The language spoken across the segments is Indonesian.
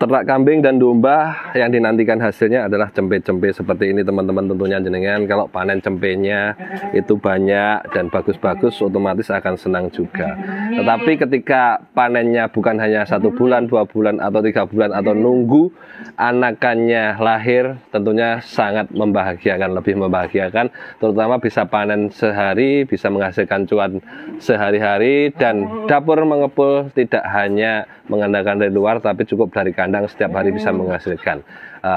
ternak kambing dan domba yang dinantikan hasilnya adalah cempe-cempe seperti ini teman-teman. Tentunya jenengan kalau panen cempenya itu banyak dan bagus-bagus, otomatis akan senang juga. Tetapi ketika panennya bukan hanya 1 bulan, 2 bulan atau 3 bulan atau nunggu anakannya lahir, tentunya sangat membahagiakan, lebih membahagiakan, terutama bisa panen sehari, bisa menghasilkan cuan sehari-hari, dan dapur mengepul tidak hanya mengandalkan dari luar tapi cukup dari kandang, setiap hari bisa menghasilkan.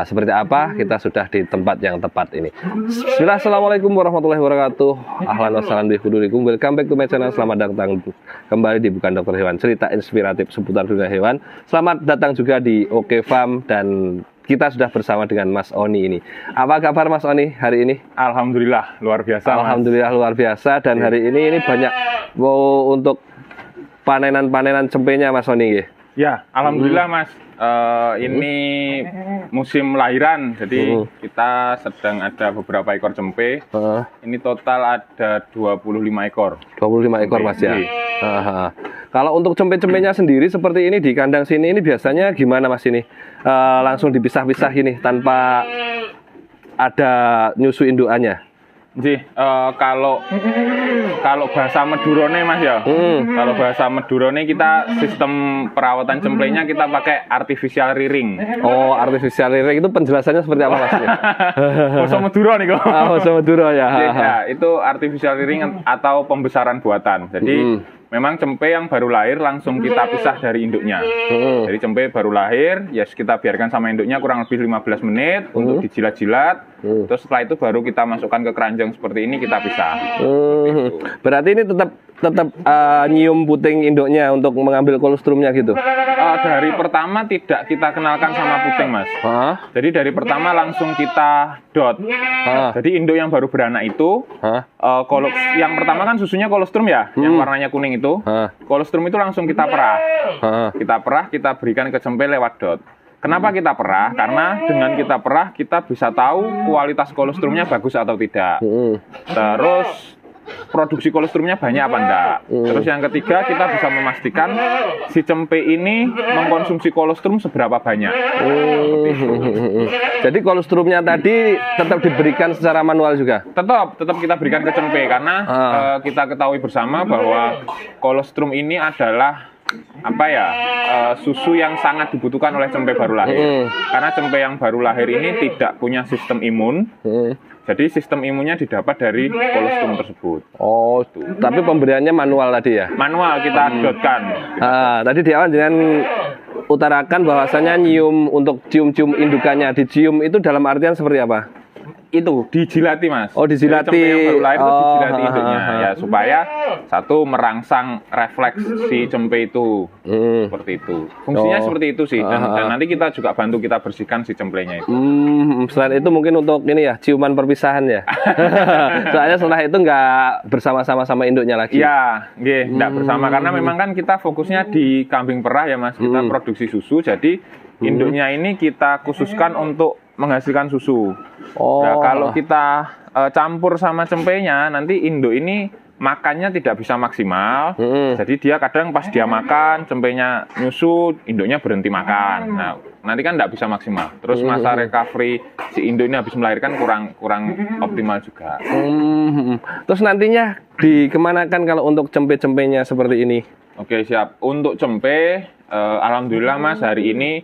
Seperti apa? Kita sudah di tempat yang tepat ini. Bismillah, assalamualaikum warahmatullahi wabarakatuh. Ahlan wassalam bihudulikum. Welcome back to my channel. Selamat datang kembali di Bukan Dokter Hewan, cerita inspiratif seputar dunia hewan. Selamat datang juga di Oke Farm, dan kita sudah bersama dengan Mas Oni ini. Apa kabar Mas Oni hari ini? Alhamdulillah luar biasa. Alhamdulillah luar biasa. Dan hari ini banyak untuk panenan cempenya Mas Oni ya? Ya, alhamdulillah Mas. Ini musim lahiran, jadi kita sedang ada beberapa ekor cempe. Ini total ada 25 ekor. 25 ekor Mas ya. Kalau untuk cempe-cempenya sendiri seperti ini di kandang sini, ini biasanya gimana Mas ini? Langsung dipisah-pisah ini tanpa ada nyusu indukannya? Jadi kalau bahasa Medurone Mas ya, kalau bahasa Medurone kita sistem perawatan cemplenya kita pakai artificial rearing. Oh, artificial rearing itu penjelasannya seperti apa Mas? Bahasa Meduro nih kok. Bahasa Meduro ya. Ya, itu artificial rearing atau pembesaran buatan. Jadi memang cempe yang baru lahir langsung kita pisah dari induknya. Jadi cempe baru lahir, ya kita biarkan sama induknya kurang lebih 15 menit untuk dijilat-jilat. Terus setelah itu baru kita masukkan ke keranjang seperti ini, kita pisah. Berarti ini tetap nyium puting induknya untuk mengambil kolostrumnya gitu? Dari pertama tidak kita kenalkan sama puting Mas. Jadi dari pertama langsung kita dot. Jadi induk yang baru beranak itu, yang pertama kan susunya kolostrum ya, yang warnanya kuning itu. Kolostrum itu langsung kita perah. Kita berikan ke cempe lewat dot. Kenapa kita perah? Karena dengan kita perah kita bisa tahu kualitas kolostrumnya bagus atau tidak. Terus produksi kolostrumnya banyak apa enggak. Terus yang ketiga, kita bisa memastikan si cempe ini mengkonsumsi kolostrum seberapa banyak. Jadi kolostrumnya tadi tetap diberikan secara manual juga? Tetap kita berikan ke cempe, karena kita ketahui bersama bahwa kolostrum ini adalah susu yang sangat dibutuhkan oleh cempe baru lahir. Karena cempe yang baru lahir ini tidak punya sistem imun. Jadi sistem imunnya didapat dari kolostrum tersebut. Oh, tapi pemberiannya manual tadi ya? Manual, kita dotkan. Tadi di awal dengan utarakan bahwasanya nyium untuk cium-cium indukannya, dicium itu dalam artian seperti apa? Itu dijilati Mas. Oh, dijilati. Cempe yang baru lahir itu dijilati induknya ya, supaya satu merangsang refleks si cempe itu. Seperti itu. Fungsinya seperti itu sih, dan nanti kita juga bantu kita bersihkan si cemplenya itu. Selain itu mungkin untuk ini ya, ciuman perpisahan ya. Soalnya setelah itu nggak bersama-sama sama induknya lagi. Ya, nggak bersama, karena memang kan kita fokusnya di kambing perah ya Mas. Kita produksi susu, jadi induknya ini kita khususkan untuk menghasilkan susu. Nah, kalau kita campur sama cempenya, nanti induk ini makannya tidak bisa maksimal. Jadi dia kadang pas dia makan, cempenya nyusu, induknya berhenti makan. Nah, nanti kan tidak bisa maksimal. Terus masa recovery si induk ini habis melahirkan kurang optimal juga. Terus nantinya dikemanakan kalau untuk cempe-cempenya seperti ini? Oke, siap. Untuk cempe, alhamdulillah Mas, hari ini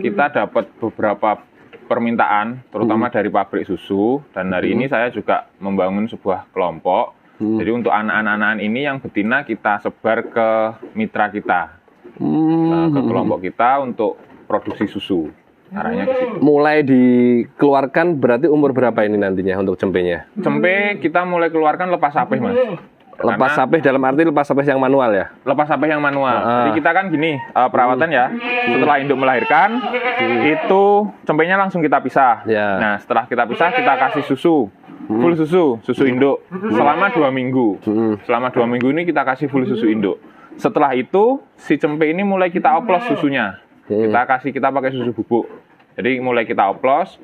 kita dapat beberapa permintaan, terutama dari pabrik susu, dan hari ini saya juga membangun sebuah kelompok. Jadi untuk anak-anak ini yang betina kita sebar ke mitra kita, ke kelompok kita untuk produksi susu. Arahnya ke situ. Mulai dikeluarkan berarti umur berapa ini nantinya untuk cempenya? Cempe kita mulai keluarkan lepas sapeh Mas. Lepas sapeh dalam arti lepas sapeh yang manual ya? Lepas sapeh yang manual. Jadi kita kan gini, perawatan ya. Setelah induk melahirkan, itu cempenya langsung kita pisah. Nah, setelah kita pisah, kita kasih susu. Full susu induk. Selama 2 minggu. Selama 2 minggu ini kita kasih full susu induk. Setelah itu, si cempe ini mulai kita oplos susunya. Kita pakai susu bubuk. Jadi mulai kita oplos.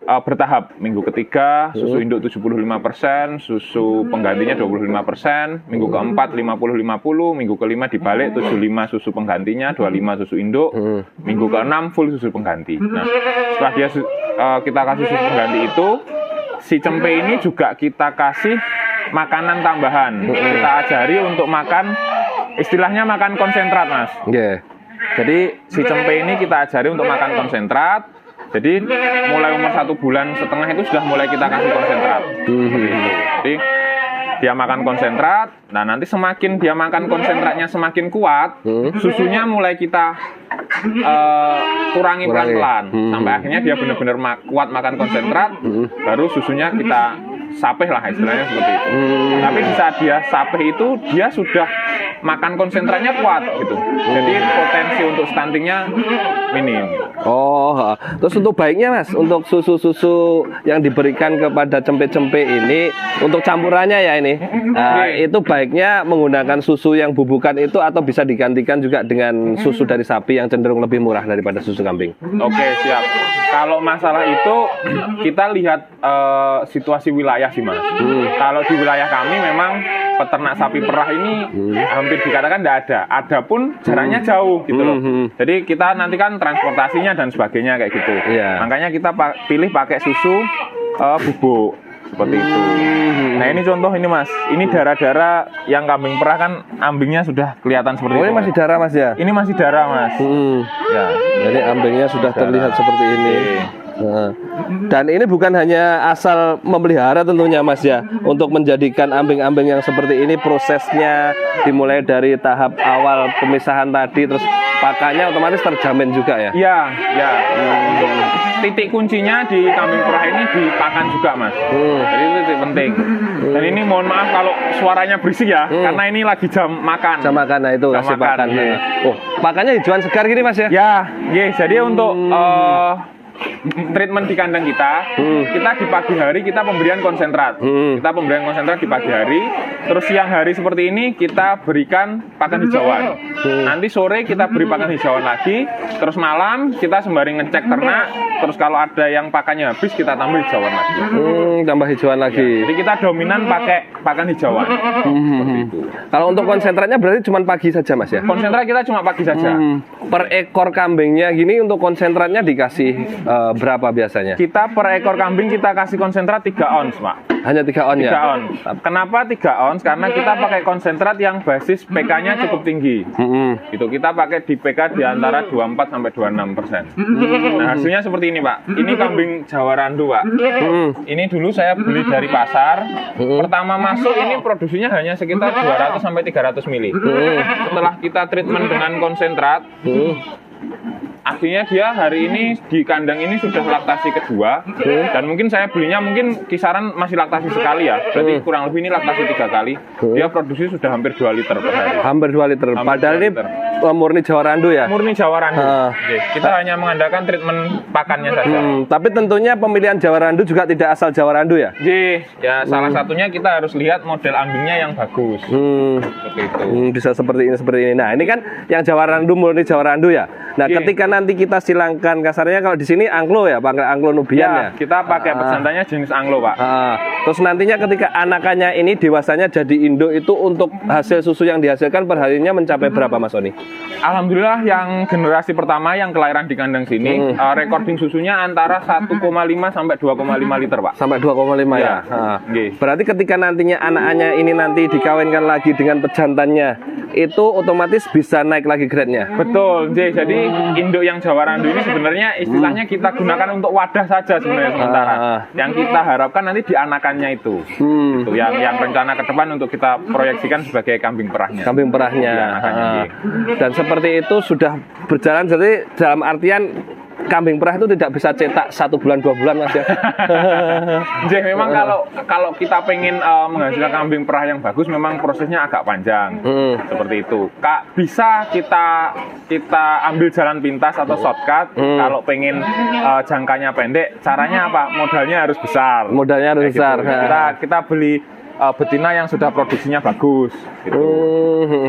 bertahap. Minggu ketiga susu induk 75%, susu penggantinya 25%, minggu keempat 50-50, minggu kelima dibalik 75 susu penggantinya, 25 susu induk, minggu keenam full susu pengganti. Nah, setelah dia kita kasih susu pengganti itu, si cempe ini juga kita kasih makanan tambahan. Kita ajari untuk makan, istilahnya makan konsentrat, Mas. Jadi si cempe ini kita ajari untuk makan konsentrat. Jadi mulai umur 1,5 bulan itu sudah mulai kita kasih konsentrat. Jadi dia makan konsentrat. Nah, nanti semakin dia makan konsentratnya semakin kuat, susunya mulai kita kurangi pelan-pelan sampai akhirnya dia benar-benar kuat makan konsentrat. Baru susunya kita sapeh lah, istilahnya seperti itu. Tapi di saat dia sapeh itu dia sudah makan konsentratnya kuat gitu. Jadi potensi untuk stuntingnya minim. Terus untuk baiknya, Mas, untuk susu-susu yang diberikan kepada cempe-cempe ini, untuk campurannya ya ini, itu baiknya menggunakan susu yang bubukan itu atau bisa digantikan juga dengan susu dari sapi yang cenderung lebih murah daripada susu kambing? Oke, siap. Kalau masalah itu kita lihat situasi wilayah sih, Mas. Kalau di wilayah kami memang peternak sapi perah ini hampir dikatakan tidak ada. Adapun jaraknya jauh gitu loh. Jadi kita nanti kan transportasinya dan sebagainya kayak gitu. Makanya kita pilih pakai susu bubuk seperti itu. Nah, ini contoh ini, Mas. Ini darah-darah yang kambing perah kan ambingnya sudah kelihatan seperti itu. Ini masih darah, Mas ya? Ini masih darah, Mas. Ya, jadi ambingnya sudah terlihat seperti ini. Dan ini bukan hanya asal memelihara tentunya, Mas ya. Untuk menjadikan ambing-ambing yang seperti ini, prosesnya dimulai dari tahap awal pemisahan tadi, terus pakannya otomatis terjamin juga ya? Iya. Titik kuncinya di kambing perah ini di pakan juga, Mas. Jadi itu titik penting. Dan ini mohon maaf kalau suaranya berisik ya, karena ini lagi jam makan. Jam makan, nah itu kasih makan. Pakannya hijauan segar gini, Mas ya? Jadi untuk treatment di kandang kita di pagi hari kita pemberian konsentrat. Kita pemberian konsentrat di pagi hari. Terus siang hari seperti ini kita berikan pakan hijauan. Nanti sore kita beri pakan hijauan lagi. Terus malam kita sembari ngecek ternak. Terus kalau ada yang pakannya habis kita tambah hijauan lagi. Tambah hijauan lagi. Jadi kita dominan pakai pakan hijauan. Kalau untuk konsentratnya berarti cuma pagi saja, Mas ya? Konsentrat kita cuma pagi saja. Per ekor kambingnya gini untuk konsentratnya dikasih berapa biasanya? Kita per ekor kambing kita kasih konsentrat 3 ons, Pak. Hanya 3 ons ya? 3 ons. Kenapa 3 ons? Karena kita pakai konsentrat yang basis PK-nya cukup tinggi. Itu kita pakai di PK di antara 24 sampai 26%. Nah, hasilnya seperti ini, Pak. Ini kambing Jawa Randu, Pak. Ini dulu saya beli dari pasar. Pertama masuk ini produksinya hanya sekitar 200 sampai 300 mili. Setelah kita treatment dengan konsentrat, akhirnya dia hari ini di kandang ini sudah laktasi kedua, dan mungkin saya belinya mungkin kisaran masih laktasi sekali ya, berarti kurang lebih ini laktasi 3 kali. Dia produksi sudah hampir 2 liter per hari. Hampir 2 liter. Padahal ini murni Jawa Randu ya? Murni Jawa Randu. Kita hanya mengandalkan treatment pakannya saja. Tapi tentunya pemilihan Jawa Randu juga tidak asal Jawa Randu ya? Ya salah satunya kita harus lihat model ambingnya yang bagus. Seperti itu. Bisa seperti ini. Nah, ini kan yang Jawa Randu murni Jawa Randu ya. Nah, ketika nanti kita silangkan kasarnya, kalau di sini Anglo ya, pakai Anglo Nubian ya. Kita pakai pejantannya jenis Anglo, Pak. Terus nantinya ketika anakannya ini dewasanya jadi induk, itu untuk hasil susu yang dihasilkan per harinya mencapai berapa, Mas Oni? Alhamdulillah yang generasi pertama yang kelahiran di kandang sini, recording susunya antara 1,5 sampai 2,5 liter, Pak. Sampai 2,5 ya. Berarti ketika nantinya anaknya ini nanti dikawinkan lagi dengan pejantannya, itu otomatis bisa naik lagi grade-nya. Betul, jadi induk yang Jawa Randu ini sebenarnya istilahnya kita gunakan untuk wadah saja sebenarnya sementara. Yang kita harapkan nanti di anakannya itu. Itu yang rencana ke depan untuk kita proyeksikan sebagai kambing perahnya. Kambing perahnya. Dan seperti itu sudah berjalan, jadi dalam artian kambing perah itu tidak bisa cetak 1 bulan 2 bulan, Mas ya. Jadi memang kalau kita pengen menghasilkan kambing perah yang bagus, memang prosesnya agak panjang. Seperti itu. Bisa kita ambil jalan pintas atau shortcut. Kalau pengen jangkanya pendek, caranya apa? Modalnya harus besar. Modalnya harus besar. Gitu. Kita beli betina yang sudah produksinya bagus gitu.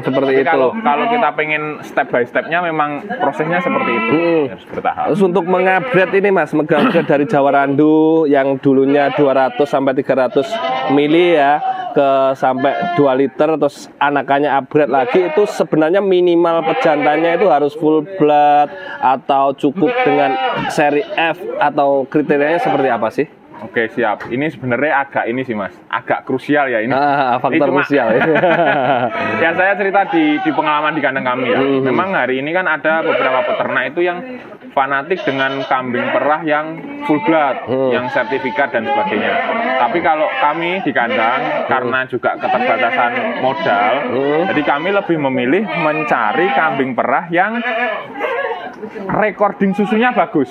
Seperti tapi itu. Kalau kita pengen step by stepnya memang prosesnya seperti itu, harus bertahap. Terus untuk mengupgrade ini Mas, mengupgrade dari Jawarandu yang dulunya 200 sampai 300 mili ya ke sampai 2 liter, terus anakannya upgrade lagi, itu sebenarnya minimal pejantannya itu harus full blood atau cukup dengan seri F, atau kriterianya seperti apa sih? Oke, siap. Ini sebenarnya agak ini sih Mas, agak krusial ya ini. Faktor krusial ya. Ya saya cerita di pengalaman di kandang kami ya. Memang hari ini kan ada beberapa peternak itu yang fanatik dengan kambing perah yang full blood, yang sertifikat dan sebagainya. Tapi kalau kami di kandang karena juga keterbatasan modal, jadi kami lebih memilih mencari kambing perah yang recording susunya bagus.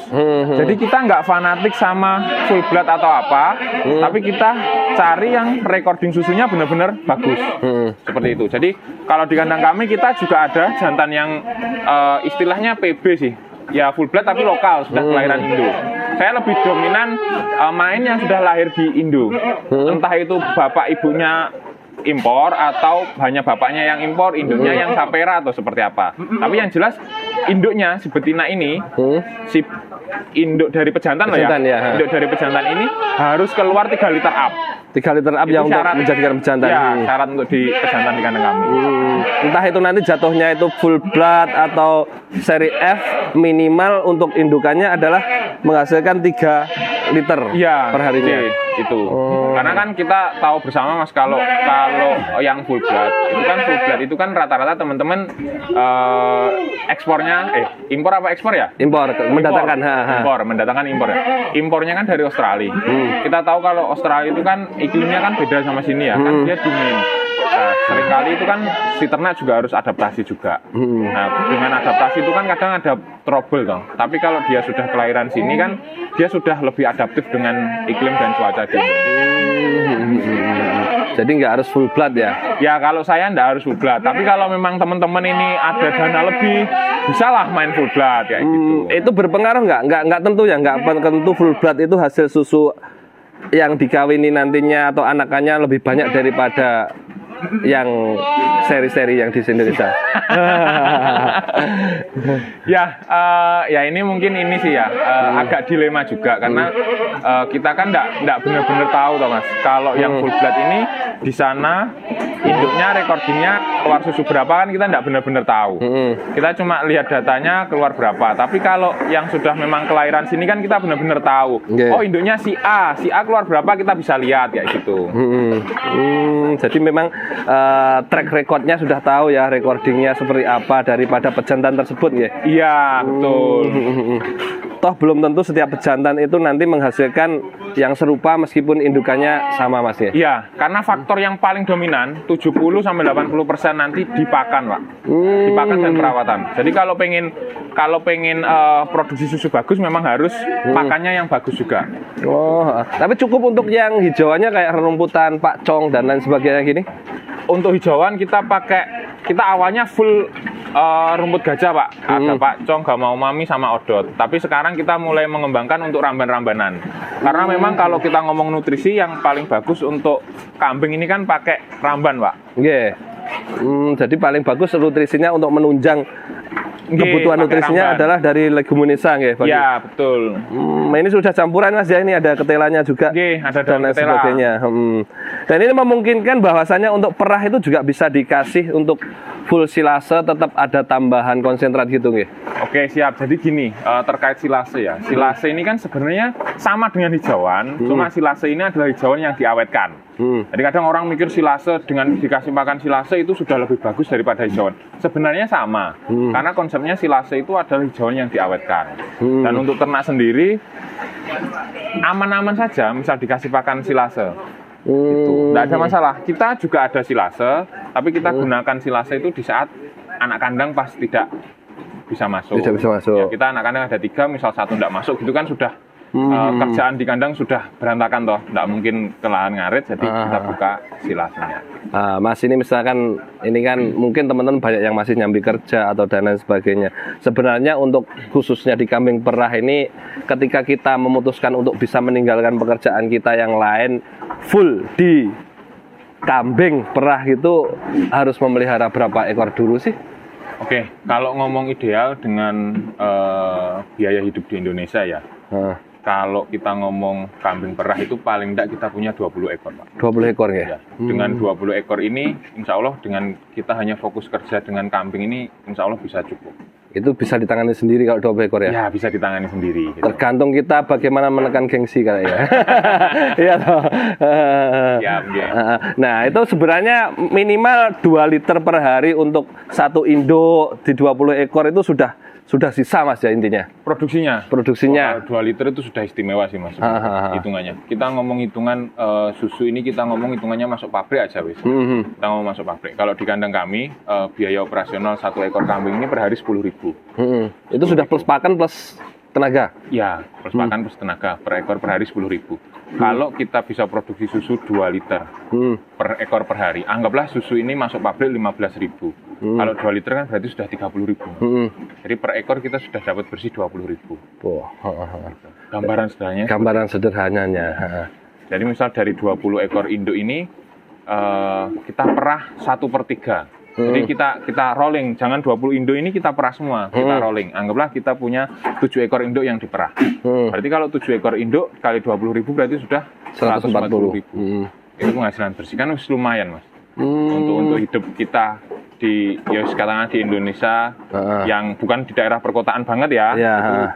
Jadi kita nggak fanatik sama full blood atau apa, tapi kita cari yang recording susunya benar-benar bagus. Seperti itu. Jadi kalau di kandang kami kita juga ada jantan yang istilahnya PB sih. Ya full blood tapi lokal, sudah kelahiran Indo. Saya lebih dominan main yang sudah lahir di Indo. Entah itu bapak ibunya impor atau hanya bapaknya yang impor, induknya yang sapera atau seperti apa. Tapi yang jelas induknya si betina ini, si induk dari pejantan lah ya. Induk dari pejantan ini harus keluar 3 liter up. 3 liter up itu yang syarat, untuk menjadikan pejantan. Ya, syarat untuk di pejantan di kandang kami. Entah itu nanti jatuhnya itu full blood atau seri F, minimal untuk indukannya adalah menghasilkan 3 liter per harinya. Itu. Karena kan kita tahu bersama Mas, kalau yang full blood itu kan rata-rata teman-teman ekspornya impor apa ekspor ya? Impor, mendatangkan impor ya. Impornya kan dari Australia. Kita tahu kalau Australia itu kan iklimnya kan beda sama sini ya, kan dia dingin. Nah, seringkali itu kan si ternak juga harus adaptasi juga. Nah, dengan adaptasi itu kan kadang ada trouble toh. Tapi kalau dia sudah kelahiran sini kan dia sudah lebih adaptif dengan iklim dan cuaca di Jadi nggak harus full blood ya? Ya kalau saya nggak harus full blood. Tapi kalau memang teman-teman ini ada dana lebih, bisalah main full blood kayak gitu. Itu berpengaruh nggak tentu ya, nggak tentu full blood itu hasil susu yang dikawini nantinya atau anakannya lebih banyak daripada yang seri-seri yang di Indonesia. Ya ini mungkin ini sih ya agak dilema juga karena kita kan nggak benar-benar tahu toh Mas. Kalau yang full blood ini di sana induknya recordingnya keluar susu berapa kan kita nggak benar-benar tahu. Kita cuma lihat datanya keluar berapa. Tapi kalau yang sudah memang kelahiran sini kan kita benar-benar tahu. Oh induknya si A keluar berapa kita bisa lihat ya gitu. Jadi memang track recordnya sudah tahu ya, recordingnya seperti apa daripada pejantan tersebut ya. Iya betul. Toh belum tentu setiap pejantan itu nanti menghasilkan yang serupa meskipun indukannya sama Mas ya. Iya, karena faktor yang paling dominan 70-80% nanti di pakan Pak. Di pakan dan perawatan. Jadi kalau pengen produksi susu bagus memang harus pakannya yang bagus juga. Tapi cukup untuk yang hijauannya kayak rumputan, pakcong dan lain sebagainya gini. Untuk hijauan kita awalnya full rumput gajah Pak. Ada pakcong, gamau mami sama odot. Tapi sekarang kita mulai mengembangkan untuk ramban-rambanan. Karena memang kalau kita ngomong nutrisi yang paling bagus untuk kambing ini kan pakai ramban Pak. Jadi paling bagus nutrisinya untuk menunjang kebutuhan nutrisinya adalah dari leguminosa ya betul. Ini sudah campuran Mas ya, ini ada ketelanya juga ada dan lain sebagainya. Dan ini memungkinkan bahwasannya untuk perah itu juga bisa dikasih untuk full silase, tetap ada tambahan konsentrat gitu nggih. Oke siap. Jadi gini, terkait silase ya. Silase ini kan sebenarnya sama dengan hijauan, cuma silase ini adalah hijauan yang diawetkan. Jadi kadang orang mikir silase dengan dikasih makan silase itu sudah lebih bagus daripada hijauan. Sebenarnya sama, karena konsepnya silase itu adalah hijauan yang diawetkan. Dan untuk ternak sendiri aman-aman saja, misal dikasih pakan silase. Gitu. Nggak ada masalah. Kita juga ada silase, tapi kita gunakan silase itu di saat anak kandang pas tidak bisa masuk. Tidak bisa masuk. Ya, kita anak kandang ada 3, misal 1 tidak masuk, gitu kan sudah kerjaan di kandang sudah berantakan toh, nggak mungkin kelahan ngarit, jadi kita buka silasenya. Mas ini misalkan ini kan mungkin teman-teman banyak yang masih nyambi kerja atau dan lain sebagainya. Sebenarnya untuk khususnya di kambing perah ini, ketika kita memutuskan untuk bisa meninggalkan pekerjaan kita yang lain full di kambing perah itu harus memelihara berapa ekor dulu sih? Oke, kalau ngomong ideal dengan biaya hidup di Indonesia ya. Kalau kita ngomong kambing perah itu paling tidak kita punya 20 ekor, Pak. 20 ekor ya? Dengan 20 ekor ini, insya Allah dengan kita hanya fokus kerja dengan kambing ini, insya Allah bisa cukup. Itu bisa ditangani sendiri kalau 20 ekor ya? Ya, bisa ditangani sendiri. Gitu. Tergantung kita bagaimana menekan gengsi kali ya. Iya toh. Ya, nah, itu sebenarnya minimal 2 liter per hari untuk satu induk di 20 ekor itu sudah sisa Mas ya intinya. Produksinya 2 liter itu sudah istimewa sih Mas. Hitungannya. Kita ngomong hitungan susu ini kita ngomong hitungannya masuk pabrik aja wis. Kita ngomong masuk pabrik. Kalau di kandang kami biaya operasional 1 ekor kambing ini per hari 10.000. Itu sudah plus pakan plus tenaga? Ya, plus pakan plus tenaga. Per ekor per hari 10.000. Kalau kita bisa produksi susu 2 liter per ekor per hari, anggaplah susu ini masuk pabrik 15.000. Kalau 2 liter kan berarti sudah 30.000. Jadi per ekor kita sudah dapat bersih 20.000. Gambaran sederhananya. Jadi misal dari 20 ekor induk ini kita perah 1/3. Jadi kita rolling, jangan 20 induk ini kita perah semua, kita rolling. Anggaplah kita punya 7 ekor induk yang diperah. Berarti kalau 7 ekor induk kali 20.000 berarti sudah 140.000. Itu penghasilan bersih kan lumayan Mas. Untuk hidup kita di katakanlah di Indonesia yang bukan di daerah perkotaan banget ya,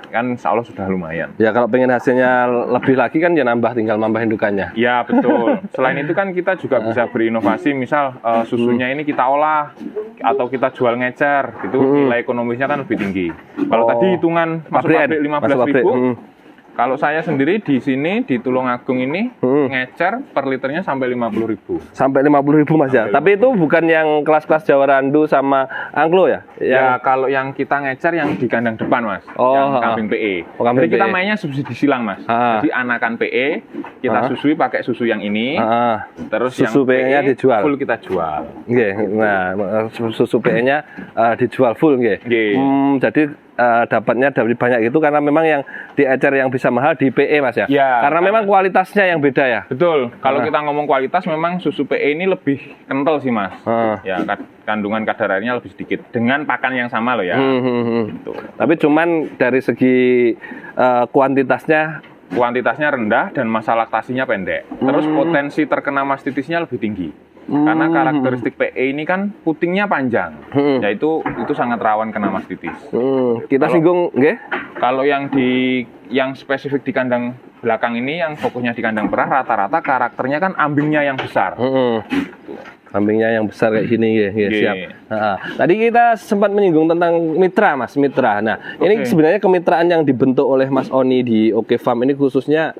kan insya Allah sudah lumayan. Ya kalau pengen hasilnya lebih lagi kan ya tinggal nambah indukannya. Ya betul. Selain itu kan kita juga bisa berinovasi, misal susunya ini kita olah atau kita jual ngecer, itu nilai ekonomisnya kan lebih tinggi. Kalau tadi hitungan masuk pabrik 15.000. Kalau saya sendiri di sini di Tulungagung ini ngecer per liternya sampai 50.000. Sampai 50.000 Mas ya. Tapi itu bukan yang kelas-kelas Jawa Randu sama Anglo ya? Ya kalau yang kita ngecer yang di kandang depan Mas, yang kambing PE. Jadi kita mainnya subsidi silang Mas. Jadi anakan PE kita susui pakai susu yang ini. Terus susu yang PE-nya dijual. Full kita jual. Nah, susu PE-nya dijual full nggih. Jadi dapatnya dari banyak itu karena memang yang di ecer yang bisa mahal di PE Mas ya? Karena memang kualitasnya yang beda ya? Betul, kalau kita ngomong kualitas memang susu PE ini lebih kental sih Mas. Ya, kandungan kadar airnya lebih sedikit dengan pakan yang sama loh ya. Gitu. Tapi cuman dari segi kuantitasnya rendah dan masa laktasinya pendek. Terus potensi terkena mastitisnya lebih tinggi. Karena karakteristik PE ini kan putingnya panjang, yaitu sangat rawan kena mastitis. Kita singgung, nggih? Kalau yang spesifik di kandang belakang ini, yang fokusnya di kandang perah, rata-rata karakternya kan ambingnya yang besar. Ambingnya yang besar kayak gini, ya siap. Tadi kita sempat menyinggung tentang mitra, Mas, mitra. Nah, ini sebenarnya kemitraan yang dibentuk oleh Mas Oni di Oke Farm ini khususnya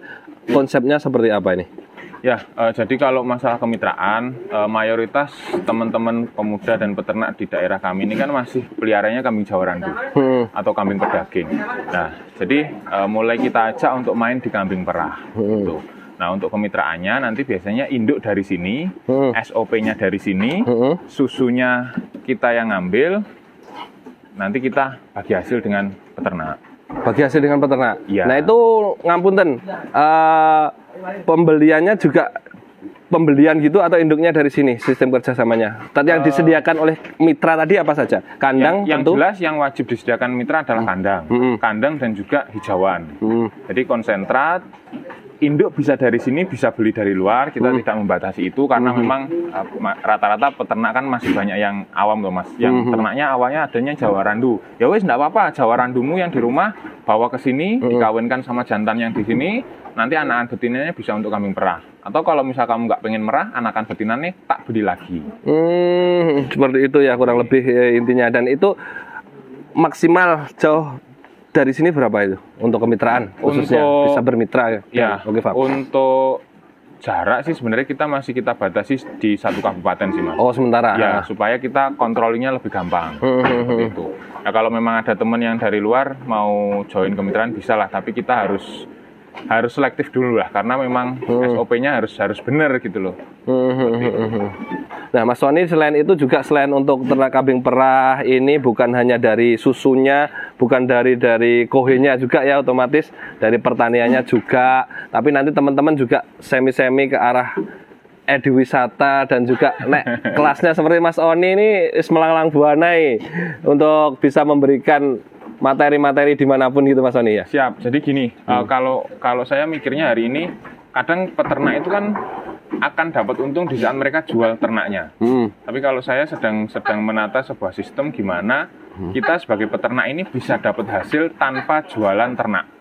konsepnya seperti apa ini? Ya, jadi kalau masalah kemitraan, mayoritas teman-teman pemuda dan peternak di daerah kami ini kan masih peliharanya kambing Jawa Randu atau kambing pedaging. Nah, jadi mulai kita ajak untuk main di kambing perah. Gitu. Nah, untuk kemitraannya nanti biasanya induk dari sini, SOP-nya dari sini, susunya kita yang ngambil, nanti kita bagi hasil dengan peternak. Bagi hasil dengan peternak? Ya. Nah, itu ngapunten, pembeliannya juga pembelian gitu atau induknya dari sini sistem kerjasamanya? Tadi yang disediakan oleh mitra tadi apa saja? Kandang yang tentu? Jelas yang wajib disediakan mitra adalah kandang dan juga hijauan. Jadi konsentrat, induk bisa dari sini, bisa beli dari luar. Kita tidak membatasi itu karena memang rata-rata peternak kan masih banyak yang awam loh Mas. Yang ternaknya awalnya adanya Jawa Randu. Ya wes enggak apa-apa, Jawa Randumu yang di rumah bawa ke sini, dikawinkan sama jantan yang di sini. Nanti anakan betinanya bisa untuk kambing perah. Atau kalau misal kamu nggak pengen merah, anakan betinannya tak beli lagi. Seperti itu ya kurang lebih intinya. Dan itu maksimal jauh dari sini berapa itu untuk kemitraan khususnya bisa bermitra ya? Untuk jarak sih sebenarnya kita batasi di 1 kabupaten sih Mas. Oh sementara. Ya supaya kita kontrolnya lebih gampang. Seperti itu. Nah kalau memang ada teman yang dari luar mau join kemitraan bisa lah, tapi kita harus selektif dulu lah karena memang SOP-nya harus benar gitu loh. Nah, Mas Sony selain itu juga selain untuk ternak kambing perah ini bukan hanya dari susunya, bukan dari kohenya juga ya otomatis dari pertaniannya juga. Tapi nanti teman-teman juga semi ke arah ediwisata dan juga nek kelasnya seperti Mas Oni ini melanglang buana untuk bisa memberikan materi-materi dimanapun gitu Mas Oni ya. Siap. Jadi gini, kalau saya mikirnya hari ini kadang peternak itu kan akan dapat untung di saat mereka jual ternaknya. Tapi kalau saya sedang menata sebuah sistem gimana kita sebagai peternak ini bisa dapat hasil tanpa jualan ternak.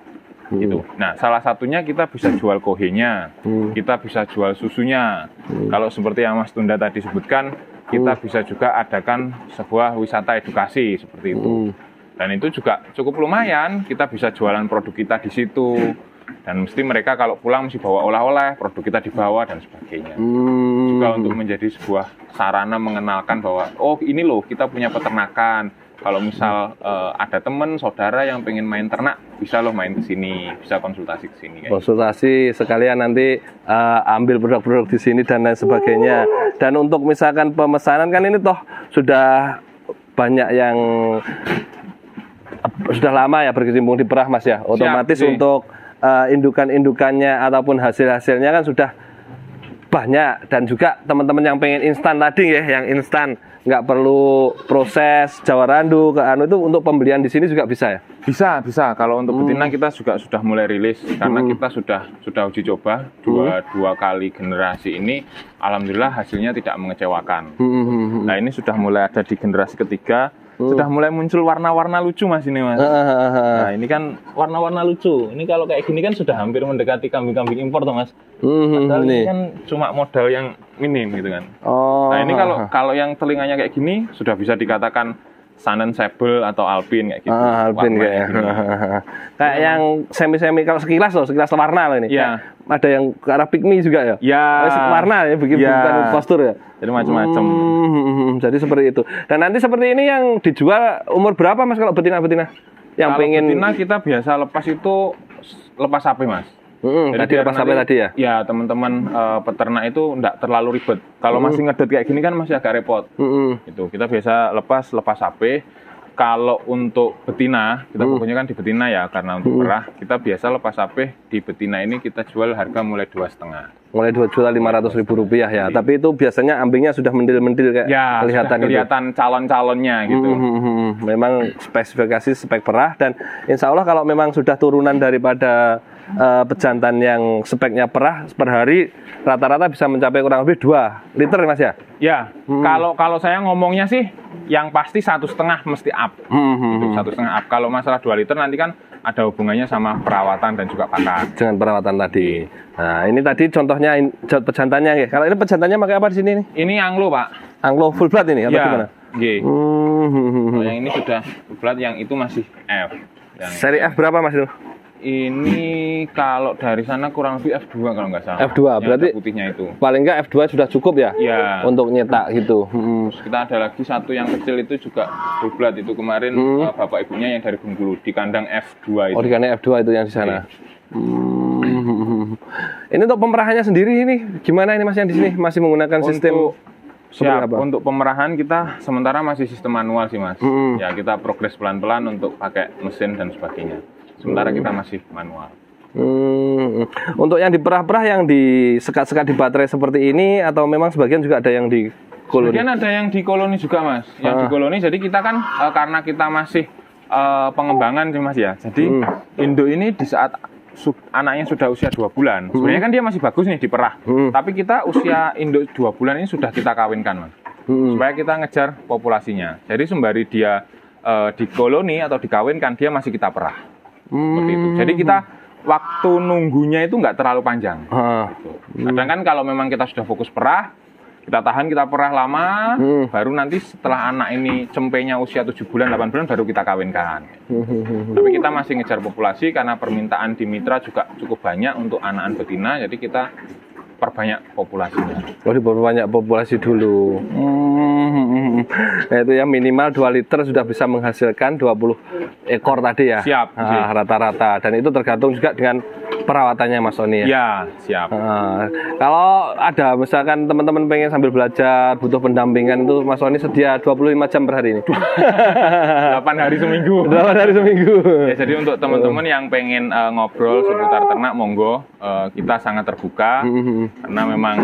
Gitu. Nah, salah satunya kita bisa jual kohenya, kita bisa jual susunya. Kalau seperti yang Mas Tunda tadi sebutkan, kita bisa juga adakan sebuah wisata edukasi seperti itu. Dan itu juga cukup lumayan, kita bisa jualan produk kita di situ. Dan mesti mereka kalau pulang mesti bawa oleh-oleh, produk kita dibawa dan sebagainya. Juga untuk menjadi sebuah sarana mengenalkan bahwa oh ini loh kita punya peternakan. Kalau misal ada teman, saudara yang pengen main ternak, bisa loh main ke sini, bisa konsultasi ke sini. Konsultasi sekalian nanti ambil produk-produk di sini dan lain sebagainya. Dan untuk misalkan pemesanan kan ini toh sudah banyak yang sudah lama ya berkecimpung di perah Mas ya. Otomatis untuk indukan-indukannya ataupun hasil-hasilnya kan sudah banyak, dan juga teman-teman yang pengen instan tadi ya, yang instan nggak perlu proses Jawa Randu ke anu, itu untuk pembelian di sini juga bisa ya? Bisa. Kalau untuk betina kita juga sudah mulai rilis karena kita sudah uji coba dua kali generasi ini, alhamdulillah hasilnya tidak mengecewakan. Nah ini sudah mulai ada di generasi ketiga. Sudah mulai muncul warna-warna lucu Mas ini Mas. Nah ini kan warna-warna lucu. Ini kalau kayak gini kan sudah hampir mendekati kambing-kambing impor tuh Mas. Padahal ini kan cuma modal yang minim gitu kan. Nah ini kalau yang telinganya kayak gini sudah bisa dikatakan Saanen Sable atau Alpin kayak gitu. Alpin kayak. Kayak yang semi-semi kalau sekilas warna loh ini. Iya. Ada yang ke arah pygmy juga ya? Iya. Warna ya, bukan postur ya? Jadi macam-macam. Jadi seperti itu. Dan nanti seperti ini yang dijual umur berapa Mas kalau betina-betina? Yang kalau pengen betina kita biasa lepas itu lepas sapi Mas. Jadi tadi lepas sapi tadi ya? Ya teman-teman peternak itu enggak terlalu ribet. Kalau masih ngedot kayak gini kan masih agak repot. Itu kita biasa lepas sapi. Kalau untuk betina, kita pokoknya kan di betina ya, karena untuk perah kita biasa lepas sapi di betina ini kita jual harga mulai 2,5. Mulai Rp2.500.000 ya. Tapi itu biasanya ambingnya sudah mendil-mendil kayak ya, kelihatan calon-calonnya gitu. Memang spek perah, dan insya Allah kalau memang sudah turunan daripada pejantan yang speknya perah per hari rata-rata bisa mencapai kurang lebih 2 liter Mas ya? Ya, kalau saya ngomongnya sih yang pasti 1,5 mesti up. Itu 1,5 up. Kalau masalah 2 liter nanti kan ada hubungannya sama perawatan dan juga pakan. Dengan perawatan tadi. Nah, ini tadi contohnya pejantannya ya. Kalau ini pejantannya pakai apa di sini nih? Ini Anglo, Pak. Anglo full blood ini atau gimana? Iya. Yang ini sudah full blood, yang itu masih F. Seri F berapa Mas itu? Ini kalau dari sana kurang lebih F2 kalau nggak salah. F2 berarti putihnya itu. Paling nggak F2 sudah cukup ya? Iya. Untuk nyetak gitu. Terus kita ada lagi satu yang kecil itu juga full blood itu kemarin bapak ibunya yang dari Bengkulu di kandang F2 itu. Oh, di kandang F2 itu yang di sana. Ini untuk pemerahannya sendiri ini gimana ini Mas yang di sini masih menggunakan sistem Siap, untuk pemerahan kita sementara masih sistem manual sih Mas. Ya kita progres pelan-pelan untuk pakai mesin dan sebagainya. Sementara kita masih manual. Untuk yang diperah-perah yang disekat-sekat di baterai seperti ini atau memang sebagian juga ada yang di koloni? Sebagian ada yang di koloni juga Mas. Yang di koloni jadi kita kan karena kita masih pengembangan sih Mas ya. Jadi induk ini di saat anaknya sudah usia 2 bulan. Sebenarnya kan dia masih bagus nih diperah. Tapi kita usia induk 2 bulan ini sudah kita kawinkan Mas. Supaya kita ngejar populasinya. Jadi sembari dia di koloni atau dikawinkan dia masih kita perah. Seperti itu. Jadi kita waktu nunggunya itu nggak terlalu panjang. Gitu. Kadang kan kalau memang kita sudah fokus perah, kita tahan, kita perah lama, baru nanti setelah anak ini cempenya usia 7 bulan, 8 bulan baru kita kawinkan. Tapi kita masih ngejar populasi karena permintaan di mitra juga cukup banyak untuk anakan betina, jadi kita perbanyak populasinya. Oh, diperbanyak populasi dulu. Nah, itu ya minimal 2 liter sudah bisa menghasilkan 20 ekor tadi ya. Siap. Rata-rata. Dan itu tergantung juga dengan perawatannya Mas Oni ya. Ya, siap. Kalau ada misalkan teman-teman pengen sambil belajar, butuh pendampingan itu Mas Oni sedia 25 jam per hari ini. 8 hari seminggu. 8 hari seminggu. Ya, jadi untuk teman-teman yang pengen ngobrol seputar ternak, monggo, kita sangat terbuka. Karena memang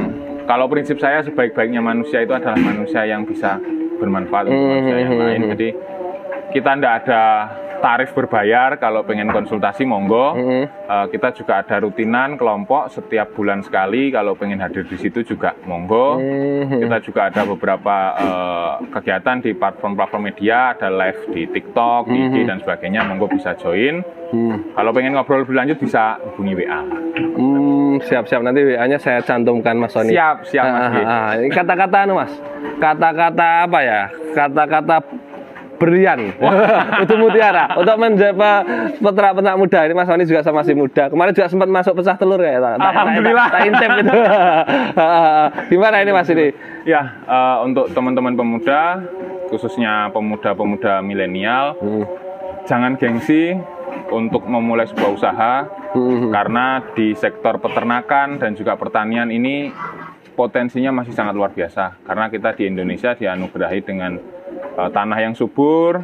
kalau prinsip saya sebaik-baiknya manusia itu adalah manusia yang bisa bermanfaat untuk manusia yang lain. Jadi kita tidak ada tarif berbayar, kalau pengen konsultasi monggo. Kita juga ada rutinan kelompok setiap bulan sekali, kalau pengen hadir di situ juga monggo. Kita juga ada beberapa kegiatan di platform-platform media, ada live di TikTok, di IG dan sebagainya, monggo bisa join. Kalau pengen ngobrol lebih lanjut bisa hubungi WA. Siap-siap, nanti WA-nya saya cantumkan Mas Oni. Siap Mas. Ini kata-kata Mas. Kata-kata apa ya? Kata-kata berlian untuk mutiara, untuk menjadi peternak muda. Ini Mas Oni juga masih muda. Kemarin juga sempat masuk pecah telur kayak Alhamdulillah. Tak intip gitu. Gimana ini Mas ini? Ya, untuk teman-teman pemuda, khususnya pemuda-pemuda milenial, jangan gengsi untuk memulai sebuah usaha, karena di sektor peternakan dan juga pertanian ini potensinya masih sangat luar biasa. Karena kita di Indonesia dianugerahi dengan tanah yang subur,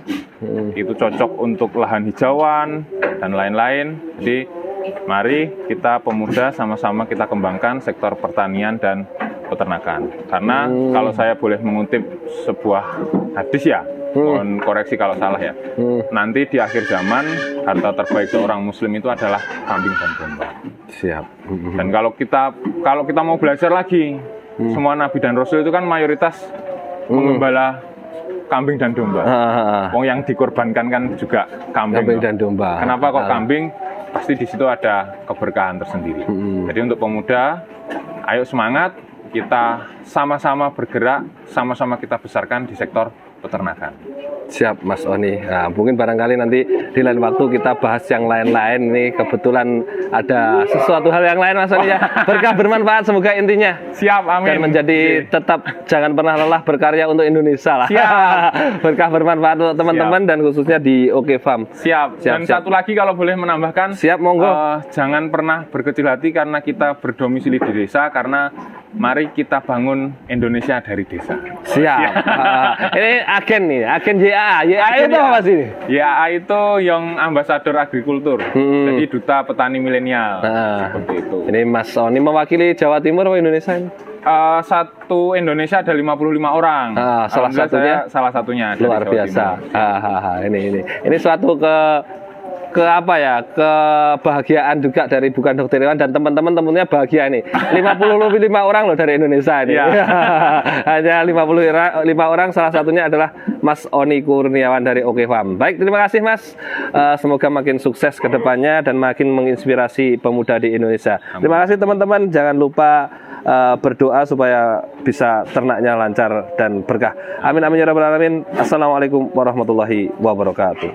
itu cocok untuk lahan hijauan dan lain-lain. Jadi mari kita pemuda sama-sama kita kembangkan sektor pertanian dan peternakan. Karena kalau saya boleh mengutip sebuah hadis ya, mohon koreksi kalau salah ya, nanti di akhir zaman harta terbaik seorang muslim itu adalah kambing dan domba. Siap. Dan kalau kita mau belajar lagi, semua nabi dan rasul itu kan mayoritas menggembala kambing dan domba. Wong yang dikorbankan kan juga kambing dan domba. Kenapa kok kambing? Pasti di situ ada keberkahan tersendiri. Jadi untuk pemuda, ayo semangat, kita sama-sama bergerak, sama-sama kita besarkan di sektor peternakan. Siap Mas Oni. Nah, mungkin barangkali nanti di lain waktu kita bahas yang lain-lain nih. Kebetulan ada sesuatu hal yang lain Mas Oni ya. Berkah bermanfaat semoga intinya. Siap, amin. Dan menjadi tetap jangan pernah lelah berkarya untuk Indonesia lah. Siap. Berkah bermanfaat untuk teman-teman dan khususnya di OK Farm. Siap. Dan satu lagi kalau boleh menambahkan. Siap, monggo. Jangan pernah berkecil hati karena kita berdomisili di desa, karena mari kita bangun Indonesia dari desa. Siap. Ini agen nih, agen YAA. YAA itu apa sih? YAA itu Young Ambassador Agrikultur. Jadi duta petani milenial. Seperti itu. Ini Mas Oni mewakili Jawa Timur atau Indonesia ini? Satu Indonesia ada 55 orang. Salah satunya luar biasa. Ini suatu kebahagiaan juga dari Bukan Dokter Hewan, dan teman-teman tentunya bahagia nih. 55 orang loh dari Indonesia ini. Hanya 55 orang, salah satunya adalah Mas Oni Kurniawan dari OK Farm. Baik, terima kasih Mas. Semoga makin sukses ke depannya dan makin menginspirasi pemuda di Indonesia. Terima kasih teman-teman. Jangan lupa berdoa supaya bisa ternaknya lancar dan berkah. Amin amin ya rabbal alamin. Assalamualaikum warahmatullahi wabarakatuh.